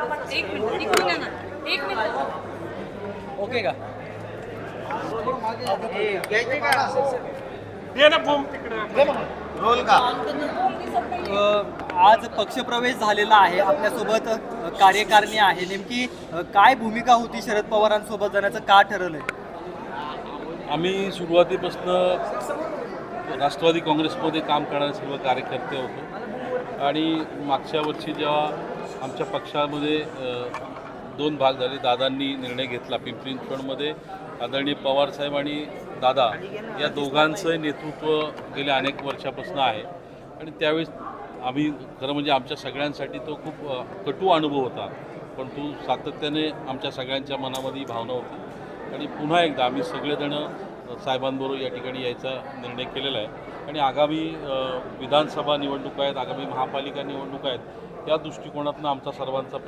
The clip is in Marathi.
एक मिनिट एक मिनिट ओके का? रोल का आज पक्षप्रवेश झालेला आहे, आपल्यासोबत कार्यकारिणी आहे. नेमकी काय भूमिका होती शरद पवारांसोबत जाण्याचं, का ठरवलंय? आम्ही सुरुवातीपासून राष्ट्रवादी काँग्रेसमध्ये काम करणारे सर्व कार्यकर्ते होतो आणि मागच्या वर्षी जेव्हा आमच्या पक्षामध्ये दोन भाग झाले, दादांनी निर्णय घेतला. पिंपरी चिंचवडमध्ये आदरणीय पवारसाहेब आणि दादा या दोघांचं नेतृत्व गेल्या अनेक वर्षापासून आहे आणि त्यावेळेस आम्ही खरं म्हणजे आमच्या सगळ्यांसाठी तो खूप कटू अनुभव होता, पण तो सातत्याने आमच्या सगळ्यांच्या मनामध्ये ही भावना होती आणि पुन्हा एकदा आम्ही सगळेजणं साहेबांबरोबर या ठिकाणी यायचा निर्णय केलेला आहे. आणि आगामी विधानसभा निवडणुका आहेत, आगामी महापालिका निवडणुका आहेत, त्या दृष्टिकोनातून आमचा सर्वांचा